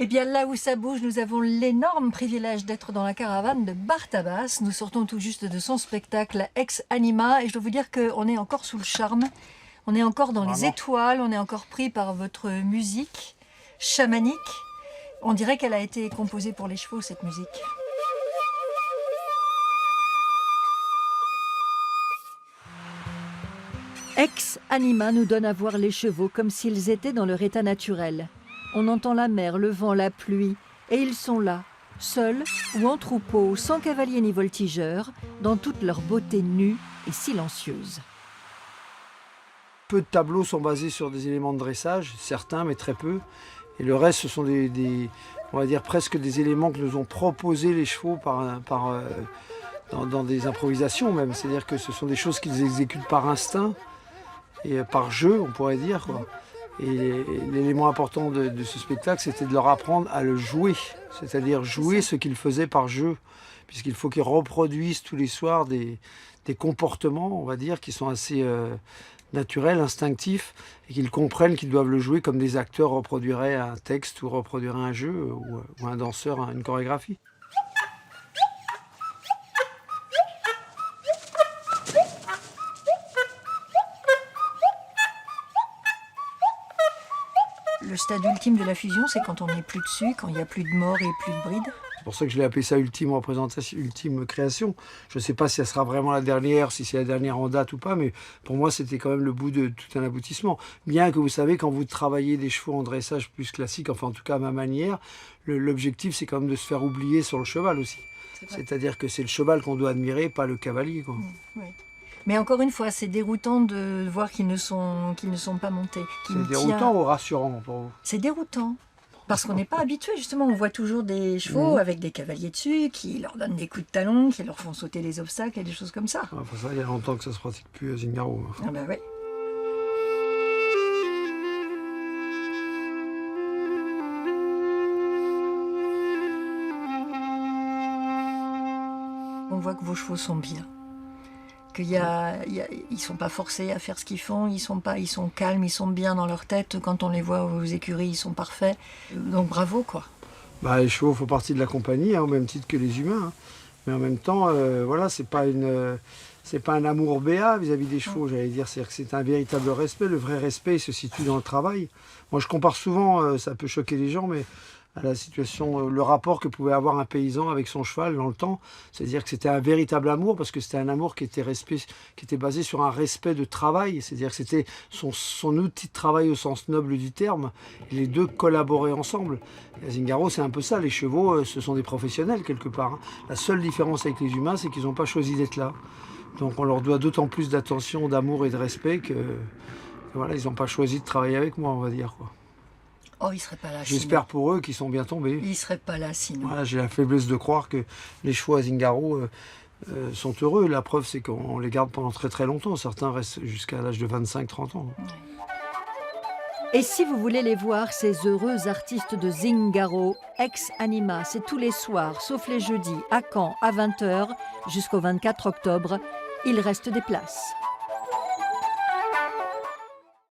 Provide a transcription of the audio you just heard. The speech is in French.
Eh bien, là où ça bouge, nous avons l'énorme privilège d'être dans la caravane de Bartabas. Nous sortons tout juste de son spectacle Ex Anima et je dois vous dire qu'on est encore sous le charme. On est encore dans les étoiles, on est encore pris par votre musique chamanique. On dirait qu'elle a été composée pour les chevaux, cette musique. Ex Anima nous donne à voir les chevaux comme s'ils étaient dans leur état naturel. On entend la mer, le vent, la pluie, et ils sont là, seuls ou en troupeau, sans cavalier ni voltigeur, dans toute leur beauté nue et silencieuse. Peu de tableaux sont basés sur des éléments de dressage, certains, mais très peu. Et le reste, ce sont on va dire presque des éléments que nous ont proposés les chevaux dans des improvisations même. C'est-à-dire que ce sont des choses qu'ils exécutent par instinct et par jeu, on pourrait dire, quoi. Et l'élément important de ce spectacle, c'était de leur apprendre à le jouer, c'est-à-dire jouer ce qu'ils faisaient par jeu, puisqu'il faut qu'ils reproduisent tous les soirs des comportements, on va dire, qui sont assez naturels, instinctifs, et qu'ils comprennent qu'ils doivent le jouer comme des acteurs reproduiraient un texte ou reproduiraient un jeu, ou un danseur une chorégraphie. Le stade ultime de la fusion, c'est quand on n'est plus dessus, quand il n'y a plus de mort et plus de bride. C'est pour ça que je l'ai appelé ça ultime représentation, ultime création. Je ne sais pas si elle sera vraiment la dernière, si c'est la dernière en date ou pas, mais pour moi c'était quand même le bout de tout un aboutissement. Bien que vous savez, quand vous travaillez des chevaux en dressage plus classique, enfin en tout cas à ma manière, l'objectif c'est quand même de se faire oublier sur le cheval aussi. C'est-à-dire que c'est le cheval qu'on doit admirer, pas le cavalier, quoi. Oui. Mais encore une fois, c'est déroutant de voir qu'ils ne sont pas montés. C'est déroutant ou rassurant pour vous? C'est déroutant. Parce qu'on n'est pas habitué, justement. On voit toujours des chevaux avec des cavaliers dessus qui leur donnent des coups de talon, qui leur font sauter les obstacles et des choses comme ça. Enfin, ça, il y a longtemps que ça se pratique plus à Zingaro. Ah ben oui. On voit que vos chevaux sont bien. Qu'ils ne sont pas forcés à faire ce qu'ils font, ils sont calmes, ils sont bien dans leur tête. Quand on les voit aux écuries, ils sont parfaits. Donc bravo, quoi. Bah, les chevaux font partie de la compagnie, au même titre que les humains. Hein. Mais en même temps, voilà, c'est pas un amour béat vis-à-vis des chevaux, j'allais dire. C'est-à-dire que c'est un véritable respect. Le vrai respect, il se situe dans le travail. Moi, je compare souvent, ça peut choquer les gens, mais à la situation, le rapport que pouvait avoir un paysan avec son cheval dans le temps. C'est-à-dire que c'était un véritable amour, parce que c'était un amour qui était basé sur un respect de travail. C'est-à-dire que c'était son outil de travail au sens noble du terme. Et les deux collaboraient ensemble. Et à Zingaro, c'est un peu ça. Les chevaux, ce sont des professionnels quelque part. Hein. La seule différence avec les humains, c'est qu'ils n'ont pas choisi d'être là. Donc on leur doit d'autant plus d'attention, d'amour et de respect que voilà, ils n'ont pas choisi de travailler avec moi, on va dire, quoi. Oh, ils ne seraient pas là. J'espère pour eux qu'ils sont bien tombés. Ils ne seraient pas là sinon. Voilà, j'ai la faiblesse de croire que les chevaux à Zingaro sont heureux. La preuve, c'est qu'on les garde pendant très très longtemps. Certains restent jusqu'à l'âge de 25-30 ans. Et si vous voulez les voir, ces heureux artistes de Zingaro, Ex Anima, c'est tous les soirs, sauf les jeudis, à Caen, à 20 h, jusqu'au 24 octobre. Il reste des places.